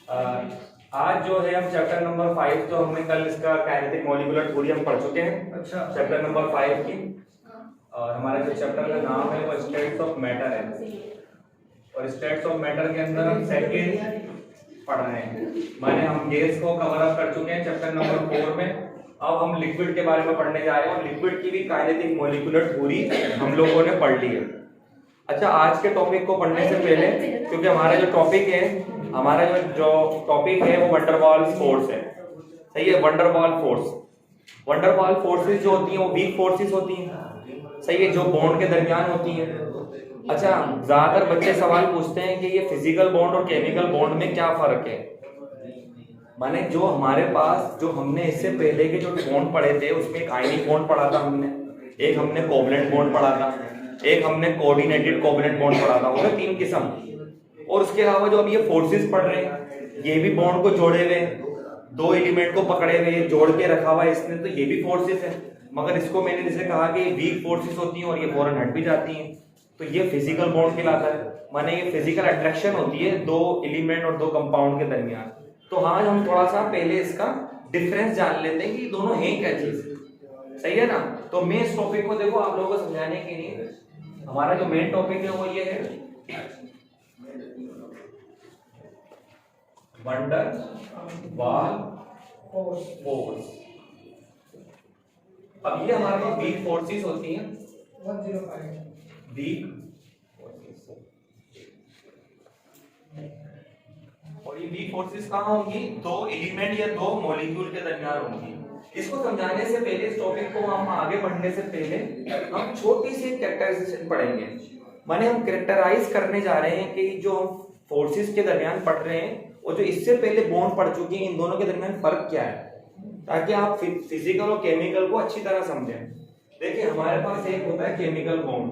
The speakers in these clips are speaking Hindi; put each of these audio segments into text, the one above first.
आज जो है हम चैप्टर नंबर 5 जो हमने कल इसका काइनेटिक मॉलिक्यूलर थ्योरी हम पढ़ चुके हैं। अच्छा, चैप्टर नंबर 5 की और हमारा जो चैप्टर का नाम है वो स्टेट्स ऑफ मैटर है और स्टेट्स ऑफ मैटर के अंदर हम सेकंड पढ़ रहे हैं। माने हम गैस को कवर अप कर चुके हैं चैप्टर नंबर 4 में। अब हम लिक्विड के बारे में पढ़ने जा रहे हैं और लिक्विड की भी काइनेटिक मॉलिक्यूलर थ्योरी हम लोगों ने पढ़ ली है। अच्छा, आज के टॉपिक को पढ़ने से पहले, क्योंकि हमारा जो टॉपिक है वो वंडरवॉल फोर्स है। सही है, वंडरवॉल फोर्सेस जो होती हैं वो वीक फोर्सेस होती हैं। सही है, जो बॉन्ड के दरमियान होती हैं। अच्छा, ज्यादातर बच्चे सवाल पूछते हैं कि ये फिजिकल बॉन्ड और केमिकल बॉन्ड में क्या फर्क है। माने जो हमारे पास जो हमने इससे पहले के जो बॉन्ड पढ़े थे उसमें एक आयनिक बॉन्ड पढ़ा था हमने, एक हमने कोवलेंट बॉन्ड पढ़ा था, एक हमने कोऑर्डिनेटेड कोवलेंट बॉन्ड पढ़ा था। हो गए 3 किस्म। और उसके अलावा जो अब ये फोर्सेस पढ़ रहे हैं ये भी बॉन्ड को जोड़े हुए, 2 एलिमेंट को पकड़े हुए, जोड़ के रखा हुआ है इसने, तो ये भी फोर्सेस है। मगर इसको मैंने जैसे कहा कि वीक फोर्सेस होती हैं और ये फौरन हट भी जाती हैं, तो ये फिजिकल बॉन्ड कहलाता है। माने ये फिजिकल अट्रैक्शन होती है 2 एलिमेंट और 2 कंपाउंड के दरमियान। तो आज हम थोड़ा सा पहले इसका डिफरेंस जान लेते हैं कि दोनों हैं क्या चीज। सही है ना। तो मैं इस टॉपिक को देखो आप लोगों को समझाने के लिए हमारा जो मेन टॉपिक है वो ये है वंडरवॉल फोर्स। अब ये हमारे पास वीक फोर्सेस होती हैं, 105 वीक फोर्सेस। और ये वीक फोर्सेस कहाँ होंगी? 2 एलिमेंट या 2 मॉलिक्यूल के दरमियान होंगी। इसको समझाने से पहले, इस टॉपिक को हम आगे बढ़ने से पहले हम छोटी सी कैरेक्टराइजेशन पढ़ेंगे। माने हम कैरेक्टराइज करने जा रहे हैं कि जो हम फोर्सेस के दरमियान पढ़ रहे हैं और जो इससे पहले बॉन्ड पढ़ चुके हैं, इन दोनों के दरमियान फर्क क्या है, ताकि आप फिजिकल और केमिकल को अच्छी तरह समझें। देखिए, हमारे पास एक होता है केमिकल बॉन्ड,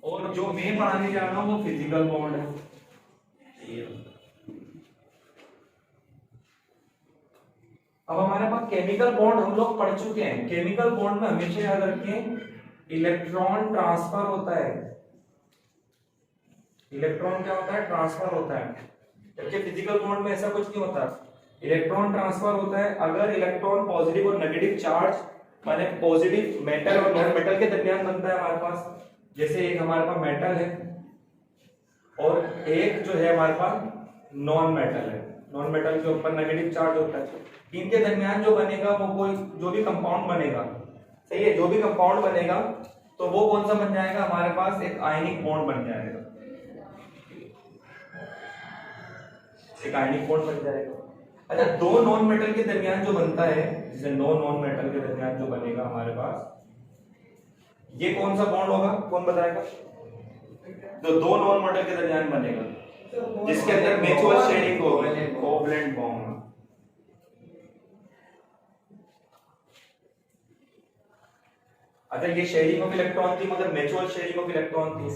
और जो मैं पढ़ाने जा रहा हूं वो फिजिकल बॉन्ड है। अब हमारे पास केमिकल बॉन्ड हम लोग पढ़ चुके हैं। केमिकल बॉन्ड में हमेशा याद रखें इलेक्ट्रॉन ट्रांसफर होता है। इलेक्ट्रॉन क्या होता है? ट्रांसफर होता है। जबकि फिजिकल बॉन्ड में ऐसा कुछ नहीं होता, इलेक्ट्रॉन ट्रांसफर होता है अगर इलेक्ट्रॉन पॉजिटिव और नेगेटिव चार्ज, माने पॉजिटिव मेटल और नॉन मेटल के दरमियान बनता है हमारे पास। जैसे एक हमारे पास मेटल है और एक जो है हमारे पास नॉन मेटल है। नॉन मेटल के ऊपर नेगेटिव चार्ज होता है। इनके दरमियान जो बनेगा वो कोई जो भी कंपाउंड बनेगा, सही है, जो भी कंपाउंड बनेगा तो वो कौन सा बन जाएगा? हमारे पास एक आयनिक बॉन्ड बन जाएगा, एक आयनिक बॉन्ड बन जाएगा। अच्छा, 2 नॉन मेटल के दरमियान जो बनता है, जैसे 2 नॉन मेटल के दरमियान जो बनेगा हमारे पास, ये कौन सा बॉन्ड होगा? कौन बताएगा? जो 2 नॉन मेटल के दरमियान बनेगा जिसके अंदर म्यूचुअल शेयरिंग होगी, कोवलेंट बॉन्ड। अच्छा, ये शेयरिंग ऑफ इलेक्ट्रॉन थी मगर म्यूचुअल शेयरिंग ऑफ इलेक्ट्रॉन थी।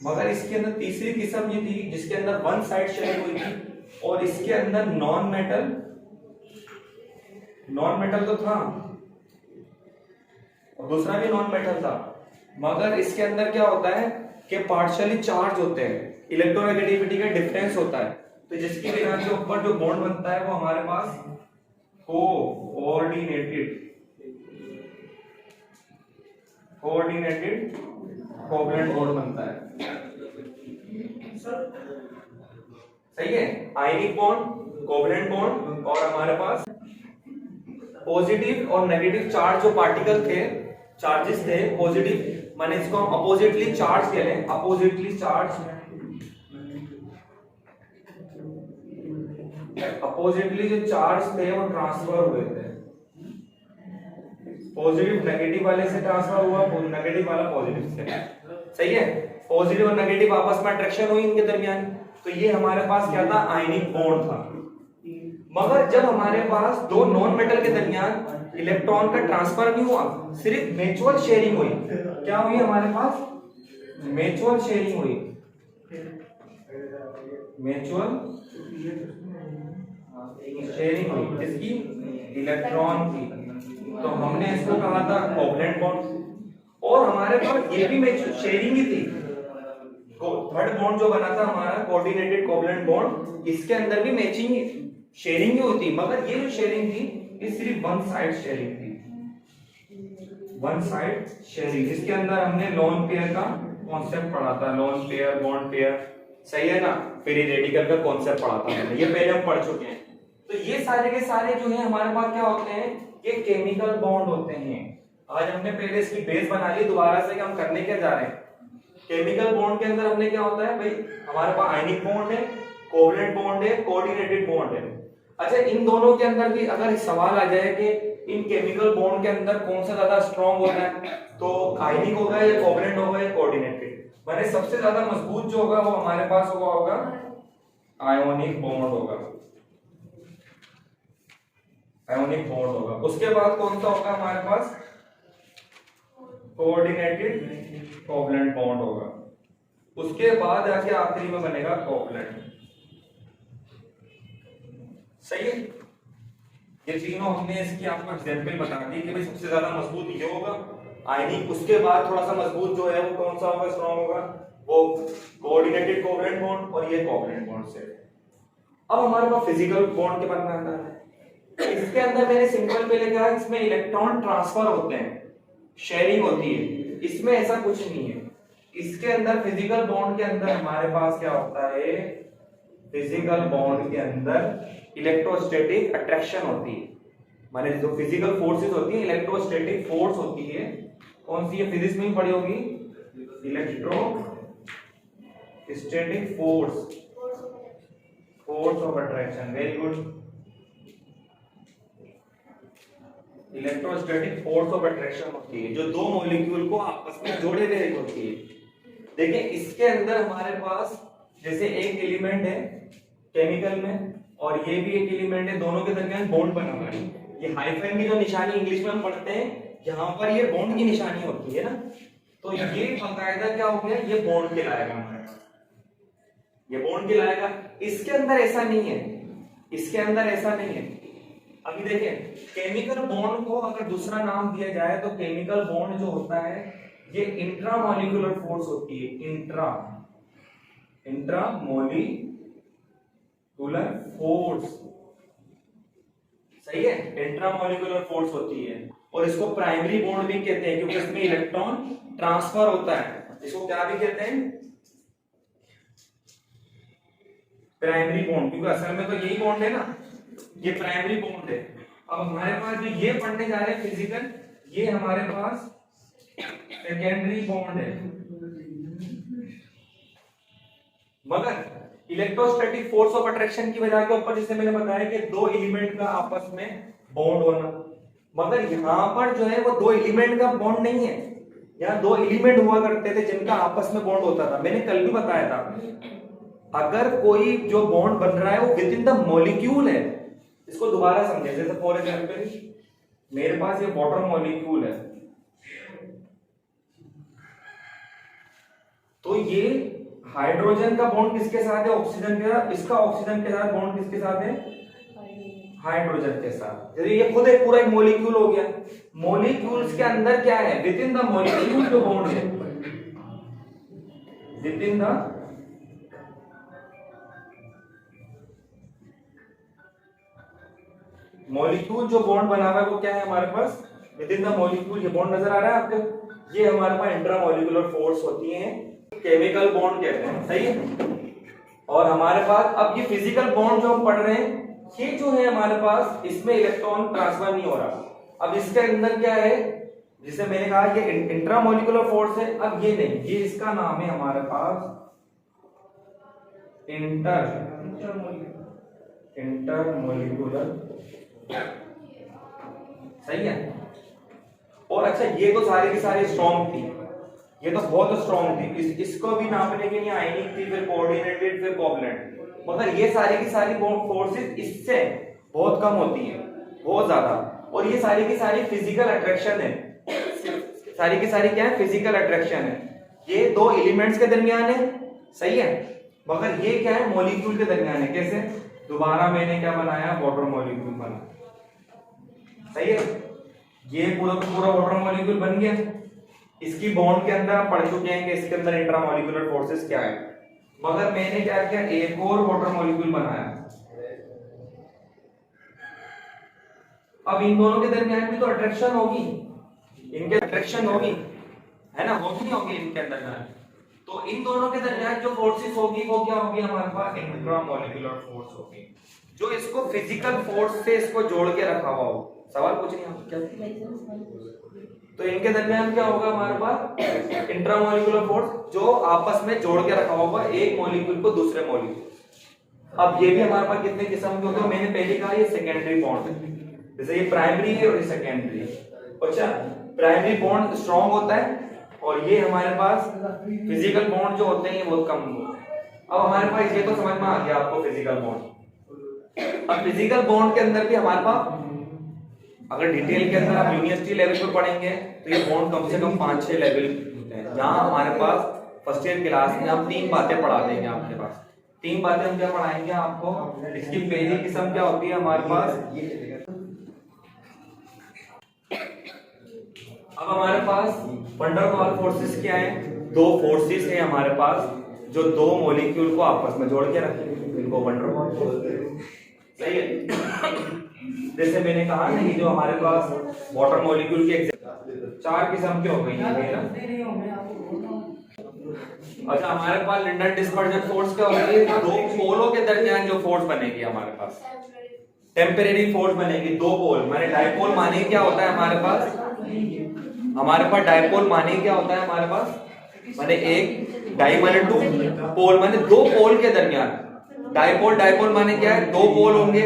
मगर इसके अंदर तीसरी किस्म ये थी जिसके अंदर वन साइड शेयरिंग हुई थी और इसके अंदर नॉन मेटल तो था और दूसरा भी नॉन मेटल था, मगर इसके अंदर क्या होता है कि पार्शियली चार्ज होते हैं, इलेक्ट्रोनेगेटिविटी का डिफरेंस होता है। तो जिसकी वजह से ऊपर जो बॉन्ड बनता है वो हमारे पास कोऑर्डिनेटेड कोवलेंट बॉन्ड बनता है। सही है, आयनिक बॉन्ड, कोवलेंट बॉन्ड, और हमारे पास पॉजिटिव और नेगेटिव चार्ज जो पार्टिकल थे, चार्जेस थे पॉजिटिव, माने इसको हम अपोजिटली चार्ज कह लें, अपोजिटली जो चार्ज थे वो ट्रांसफर हुए थे। पॉजिटिव नेगेटिव वाले से ट्रांसफर हुआ, नेगेटिव वाला पॉजिटिव से। सही है, पॉजिटिव और नेगेटिव आपस में अट्रैक्शन हुई इनके दरमियान, तो ये हमारे पास क्या था? आयनिक बॉन्ड था। मगर जब हमारे पास 2 नॉन मेटल के दरमियान इलेक्ट्रॉन का ट्रांसफर नहीं हुआ, सिर्फ म्यूचुअल शेयरिंग हुई। क्या हुई हमारे पास? म्यूचुअल शेयरिंग हुई, म्यूचुअल शेयरिंग हुई जिसकी इलेक्ट्रॉन थी, तो हमने इसको कहा था कोवलेंट बॉन्ड। और हमारे हमारे पास ये भी शेयरिंग ही थी। थर्ड बॉन्ड जो बना था हमारा कोऑर्डिनेटेड कोवलेंट बॉन्ड, इसके अंदर भी मैचिंग शेयरिंग ही होती, मगर ये जो शेयरिंग थी ये सिर्फ वन साइड शेयरिंग थी, वन साइड शेयरिंग। इसके अंदर हमने लोन पेयर का कॉन्सेप्ट पढ़ा था, लोन पेयर, बॉन्ड पेयर, सही है ना। फ्री रेडिकल का कॉन्सेप्ट पढ़ा था हमने, ये पहले हम पढ़ चुके हैं। तो ये सारे के सारे जो है हमारे पास क्या होते हैं, ये केमिकल बॉन्ड होते हैं। आज हमने पहले इसकी बेस बना ली, दोबारा से हम करने क्या जा रहे हैं। केमिकल बॉन्ड के अंदर हमने क्या होता है भाई, हमारे पास आयनिक बॉन्ड है, कोवलेंट बॉन्ड है, कोऑर्डिनेटेड बॉन्ड है। अच्छा, इन दोनों के अंदर भी अगर सवाल आ जाए कि इन केमिकल बॉन्ड के अंदर कौन सा ज्यादा स्ट्रॉन्ग होता है, तो आयनिक होगा या कोवलेंट होगा या कोऑर्डिनेटेड, माने सबसे ज्यादा मजबूत जो होगा वो हमारे पास होगा आयोनिक बॉन्ड होगा, आयोनिक बॉन्ड होगा। उसके बाद कौन सा होगा हमारे पास, कोऑर्डिनेटेड कोवलेंट बॉन्ड होगा। उसके बाद आके आखिरी में बनेगा कोवलेंट, सही है। ये तीनों हमने इसकी आपको एग्जांपल बता दी कि भाई सबसे ज्यादा मजबूत ये होगा आयनिक, उसके बाद थोड़ा सा मजबूत जो है वो कौन सा होगा, स्ट्रॉन्ग होगा, वो कोऑर्डिनेटेड कोवलेंट बॉन्ड और ये कोवलेंट बॉन्ड से। अब हमारे पास फिजिकल बॉन्ड के बारे में आता है। इसके अंदर मैंने सिंपल पे लिखा है, इसमें इलेक्ट्रॉन ट्रांसफर होते हैं, शेयरिंग होती है, इसमें ऐसा कुछ नहीं है। इसके अंदर फिजिकल बॉन्ड के अंदर हमारे पास क्या होता है, फिजिकल बॉन्ड के अंदर इलेक्ट्रोस्टैटिक अट्रैक्शन होती है, माने जो फिजिकल फोर्सेस होती है इलेक्ट्रोस्टैटिक फोर्स होती है। कौन सी है, फिजिक्स में ही पढ़ी होगी, electrostatic force, force of attraction, very good. Electrostatic force of attraction होती है जो दो मॉलिक्यूल को आपस में जोड़े हुए होती है। देखिए इसके अंदर हमारे पास जैसे एक एलिमेंट है केमिकल में और ये भी एक एलिमेंट है, दोनों के दरमियान बॉन्ड बना हुआ है। ये हाइफन की जो निशानी इंग्लिश में हम पढ़ते हैं, यहाँ पर ये बॉन्ड की निशानी होती है ना, तो ये बाकायदा क्या हो गया, ये बॉन्ड कहलाएगा हमारे पास, ये बॉन्ड कहलाएगा। इसके अंदर ऐसा नहीं है, इसके अंदर ऐसा नहीं है। अभी देखें केमिकल बॉन्ड को अगर दूसरा नाम दिया जाए तो केमिकल बॉन्ड जो होता है ये इंट्रामॉलिक्यूलर फोर्स होती है, इंट्रामॉलिक्यूलर फोर्स, सही है, इंट्रामॉलिक्यूलर फोर्स होती है। और इसको प्राइमरी बॉन्ड भी कहते हैं क्योंकि इसमें इलेक्ट्रॉन ट्रांसफर होता है। इसको क्या भी कहते हैं, प्राइमरी बॉन्ड, क्योंकि असल में तो यही बॉन्ड है ना, ये प्राइमरी बॉन्ड है। अब हमारे पास जो ये पढ़ने जा रहे हैं फिजिकल, ये हमारे पास सेकेंडरी बॉन्ड है। मगर इलेक्ट्रोस्टैटिक फोर्स ऑफ अट्रैक्शन की वजह के ऊपर जैसे मैंने बताया कि दो एलिमेंट का आपस में बॉन्ड होना, मगर यहां पर जो है वो दो एलिमेंट का बॉन्ड नहीं है। यहाँ दो एलिमेंट हुआ करते थे जिनका आपस में बॉन्ड होता था। मैंने कल भी बताया था, अगर कोई जो बॉन्ड बन रहा है वो विद इन द मॉलिक्यूल है, इसको दोबारा समझे। जैसे फॉर एग्जांपल मेरे पास ये वाटर मॉलिक्यूल है, तो ये हाइड्रोजन का बॉन्ड किसके साथ है, ऑक्सीजन के साथ। इसका ऑक्सीजन के साथ बॉन्ड किसके साथ है, हाइड्रोजन के साथ। ये खुद एक पूरा एक मॉलिक्यूल हो गया। मॉलिक्यूल्स के अंदर क्या है, विद इन द मॉलिक्यूल जो बॉन्ड है, विद इन द मॉलिक्यूल जो बॉन्ड बना हुआ है वो क्या है हमारे पास, विद इन द मॉलिक्यूल। ये बॉन्ड नजर आ रहा है आपको, ये हमारे पास इंट्रामॉलिक्यूलर फोर्स होती है, केमिकल बॉन्ड कहते हैं, सही है। और हमारे पास अब ये फिजिकल बॉन्ड जो हम पढ़ रहे हैं, ये जो है हमारे पास इसमें इलेक्ट्रॉन ट्रांसफर नहीं हो रहा। अब इसके अंदर क्या है, जिसे मैंने कहा ये इंट्रामॉलिक्यूलर फोर्स है, अब ये नहीं, ये इसका नाम है हमारे पास इंटरमॉलिक्यूलर, सही है। और अच्छा ये तो सारी की सारी स्ट्रॉन्ग थी, ये तो बहुत स्ट्रॉन्ग थी, इसको भी नापने के लिए आयनिक थी, फिर कोऑर्डिनेटेड, फिर कोवलेंट। मगर ये सारी की सारी फोर्सेस इससे बहुत कम होती हैं, बहुत ज्यादा। और ये सारी की सारी फिजिकल अट्रैक्शन है, सारी की सारी क्या है, फिजिकल अट्रैक्शन है। ये दो एलिमेंट्स के दरमियान है, सही है, मगर ये क्या है, मॉलिक्यूल के दरमियान है। कैसे, दोबारा मैंने क्या बनाया, वाटर मॉलिक्यूल बना, सही है। ये पूरा पूरा वाटर मॉलिक्यूल बन गया। इसकी बॉन्ड के अंदर आप पढ़ चुके हैं कि इसके अंदर इंट्रामोलिकुलर फोर्सेस क्या है, मगर मैंने क्या किया, एक और वाटर मॉलिक्यूल बनाया। अब इन दोनों के दरमियान भी तो अट्रैक्शन होगी, इनके अट्रैक्शन होगी, है ना, होगी नहीं होगी इनके दरमियान। तो इन दोनों के दरमियान जो फोर्सेस होगी वो क्या होगी, हमारे पास इंट्रामोलिकुलर फोर्स होगी, जो इसको फिजिकल फोर्स से इसको जोड़ के रखा हुआ हो। सवाल पूछ रही हैं क्या? तो इनके दरमियान क्या होगा, हमारे पास इंट्रामोलिकुलर फोर्स जो आपस में जोड़ के रखा होगा एक मॉलिक्यूल को दूसरे मॉलिक्यूल। अब ये भी हमारे पास कितने किस्म के होते हैं, मैंने पहले कहा ये सेकेंडरी बॉन्ड है, जैसे ये प्राइमरी है और ये सेकेंडरी है। अच्छा, प्राइमरी बॉन्ड स्ट्रॉन्ग होता है और ये हमारे पास फिजिकल बॉन्ड जो होते हैं ये बहुत कम होते हैं। अब हमारे पास ये तो समझ में आ गया आपको फिजिकल बॉन्ड। अब फिजिकल बॉन्ड के अंदर भी हमारे पास, अगर डिटेल के अंदर आप यूनिवर्सिटी लेवल पे पढ़ेंगे तो ये बॉन्ड कम से कम 5-6 लेवल होते हैं। जहां हमारे पास फर्स्ट ईयर क्लास में हम 3 बातें पढ़ा देंगे आपके पास। 3 बातें हम क्या पढ़ाएंगे आपको। इसकी पहली किस्म क्या होती है हमारे पास, अब हमारे पास वंडर वाल फोर्सेस क्या है, 2 फोर्सेस है हमारे पास जो 2 मॉलिक्यूल को आपस में जोड़ के रखेंगे, इनको वंडर वाल फोर्स, सही है। जैसे मैंने कहा ना, ये जो हमारे पास वाटर मॉलिक्यूल के 4 किस्म के हो गए ना। अच्छा, हमारे पास लिंडन डिस्पर्जन फोर्स क्या होती है, 2 पोलों के दरमियान जो फोर्स बनेगी हमारे पास, टेम्परेरी फोर्स बनेगी। 2 पोल माने डायपोल माने क्या होता है हमारे पास, डायपोल माने क्या होता है हमारे पास, माने एक डाई माने 2, पोल माने 2 पोल के दरमियान। डायपोल माने क्या है, 2 पोल होंगे,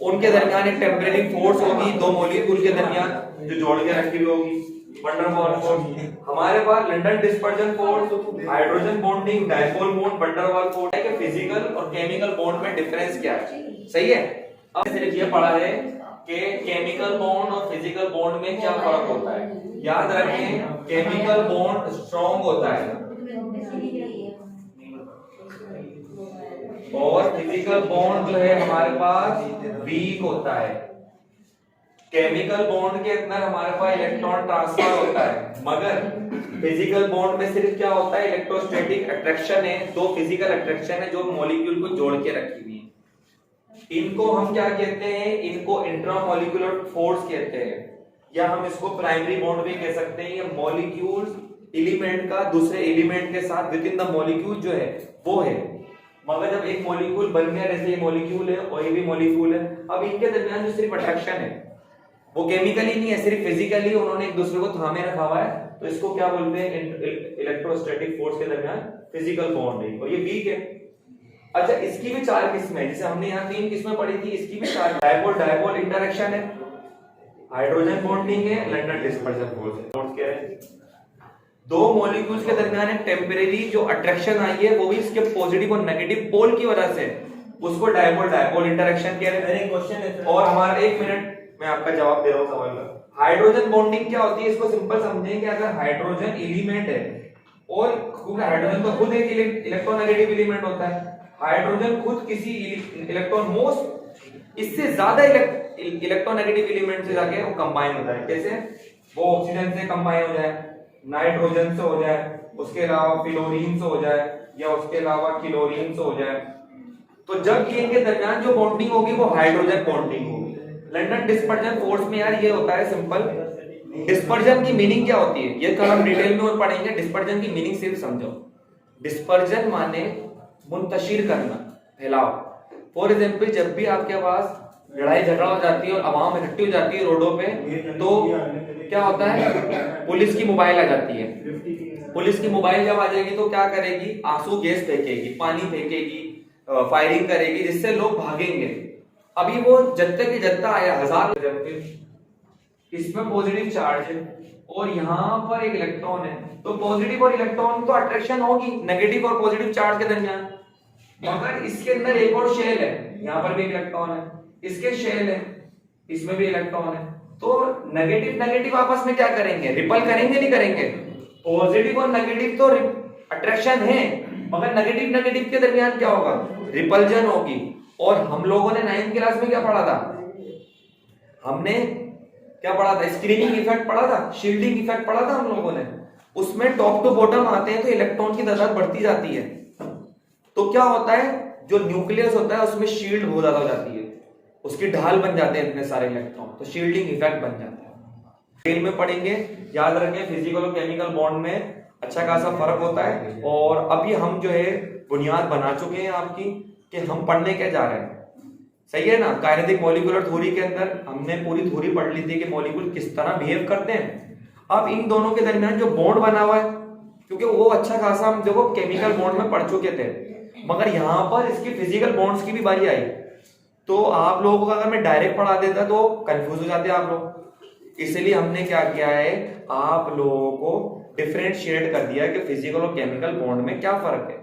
उनके दरमियान एक टेम्परेरी फोर्स होगी 2 मॉलिक्यूल के दरमियान जो जोड़ के रखी हुई होगी, वंडर वाल फोर्स। हमारे पास London dispersion force, hydrogen bonding, dipole bond, van der Waals force है कि फिजिकल और केमिकल बॉन्ड में डिफरेंस क्या है, सही है। अब सिर्फ ये पढ़ा है कि केमिकल बॉन्ड और फिजिकल बॉन्ड में क्या फर्क होता है। याद रखें, केमिकल बॉन्ड स्ट्रॉन्ग होता है और फिजिकल बॉन्ड जो है हमारे पास वीक होता है। केमिकल बॉन्ड के अंदर हमारे पास इलेक्ट्रॉन ट्रांसफर होता है, मगर फिजिकल बॉन्ड में सिर्फ क्या होता है, इलेक्ट्रोस्टैटिक अट्रैक्शन है, 2 फिजिकल अट्रैक्शन है जो मॉलिक्यूल को जोड़ के रखी हुई है। इनको हम क्या कहते हैं, इनको इंट्रामोलिकुलर फोर्स कहते हैं, या हम इसको प्राइमरी बॉन्ड भी कह सकते हैं। ये मॉलिक्यूल एलिमेंट का दूसरे एलिमेंट के साथ विद इन द मॉलिक्यूल जो है वो है। मगर जब एक मॉलिक्यूल बन गया, जैसे ये मॉलिक्यूल है और ये भी मॉलिक्यूल है, अब इनके दरमियान जो सिर्फ अट्रैक्शन है वो केमिकली नहीं है, सिर्फ फिजिकली उन्होंने एक दूसरे को थामे रखा हुआ है, तो इसको क्या बोलते हैं, इलेक्ट्रोस्टैटिक फोर्स के दरमियान फिजिकल बॉन्ड है और ये वीक है। अच्छा, इसकी भी 4 किस्में हैं, जैसे हमने यहाँ 3 किस्में पढ़ी थी, इसकी भी 4। डायपोल इंटरेक्शन है, हाइड्रोजन बॉन्डिंग है, लिंडन डिस्पर्जन फोर्स कह रहे हैं। 2 मॉलिक्यूल्स के दरमियान एक टेम्परेरी जो अट्रैक्शन आई है वो भी इसके पॉजिटिव और नेगेटिव पोल की वजह से, उसको डायपोल इंटरेक्शन कह रहे हैं। क्वेश्चन है और हमारा 1 मिनट मैं आपका जवाब दे रहा हूं सवाल का। हाइड्रोजन बॉन्डिंग क्या होती है, इसको सिंपल समझें कि अगर हाइड्रोजन एलिमेंट है और क्योंकि हाइड्रोजन तो खुद एक इलेक्ट्रोनेगेटिव एलिमेंट होता है, हाइड्रोजन खुद किसी इलेक्ट्रॉन मोस्ट इससे ज्यादा इलेक्ट्रोनेगेटिव एलिमेंट से जाके वो कंबाइन होता है। कैसे, वो ऑक्सीजन से कंबाइन हो जाए, नाइट्रोजन से हो जाए, उसके अलावा फ्लोरीन से हो जाए, या उसके अलावा क्लोरीन से हो जाए, तो जब ये इनके दरमियान जो बॉन्डिंग होगी वो हाइड्रोजन बॉन्डिंग होगी। लिंडन डिस्पर्जन फोर्स में यार ये होता है सिंपल। डिस्पर्जन की मीनिंग क्या होती है ये थोड़ा हम डिटेल में और पढ़ेंगे। डिस्पर्जन की मीनिंग सिर्फ समझो। डिस्पर्जन माने मुंतशिर करना, फैलाव। फॉर एग्जाम्पल, जब भी आपके पास लड़ाई झगड़ा हो जाती है और आवाम इकट्ठी हो जाती है रोडों पे, तो क्या होता है, पुलिस की मोबाइल आ जाती है। पुलिस की मोबाइल जब आ जाएगी तो क्या करेगी, आंसू गैस फेंकेगी, पानी फेंकेगी, फायरिंग करेगी, जिससे लोग भागेंगे। अभी वो जत्ते की जत्ता आया, 1000 इसमें पॉजिटिव चार्ज है और यहाँ पर एक इलेक्ट्रॉन है, तो पॉजिटिव और इलेक्ट्रॉन तो अट्रैक्शन होगी नेगेटिव और पॉजिटिव चार्ज के दरमियान। मगर इसके अंदर एक और शेल है, यहाँ पर भी इलेक्ट्रॉन है, इसके शेल है, इसमें भी इलेक्ट्रॉन है, तो नेगेटिव आपस में क्या करेंगे, रिपल करेंगे नहीं करेंगे। पॉजिटिव और नेगेटिव तो अट्रैक्शन है, मगर नेगेटिव के दरमियान क्या होगा, रिपल्जन होगी। और हम लोगों ने 9th क्लास में क्या पढ़ा था, हमने क्या पढ़ा था? स्क्रीनिंग इफेक्ट पढ़ा था, शील्डिंग इफेक्ट पढ़ा था हम लोगों ने। उसमें टॉप टू बॉटम आते हैं तो इलेक्ट्रॉन की तादाद बढ़ती जाती है, तो क्या होता है, जो न्यूक्लियस होता है उसमें शील्ड बहुत ज्यादा हो जाती है, उसकी ढाल बन जाते हैं इतने सारे इलेक्ट्रॉन, तो शील्डिंग इफेक्ट बन जाता है। डिटेल में पढ़ेंगे, याद रखें फिजिकल और केमिकल बॉन्ड में अच्छा खासा फर्क होता है। और अभी हम जो है बुनियाद बना चुके हैं आपकी कि हम पढ़ने क्या जा रहे हैं, सही है ना। काइनेटिक मॉलिक्यूलर थ्योरी के अंदर हमने पूरी थ्योरी पढ़ ली थी कि मॉलिक्यूल किस तरह बिहेव करते हैं। अब इन दोनों के दरमियान जो बॉन्ड बना हुआ है, क्योंकि वो अच्छा खासा हम देखो केमिकल बॉन्ड में पढ़ चुके थे, मगर यहाँ पर इसकी फिजिकल बॉन्ड्स की भी बारी आई, तो आप लोगों को अगर मैं डायरेक्ट पढ़ा देता तो कंफ्यूज हो जाते आप लोग। इसलिए हमने क्या किया है, आप लोगों को डिफरेंशिएट कर दिया कि फिजिकल और केमिकल बॉन्ड में क्या फर्क है,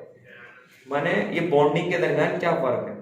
माने ये बॉन्डिंग के दरमियान क्या फर्क है।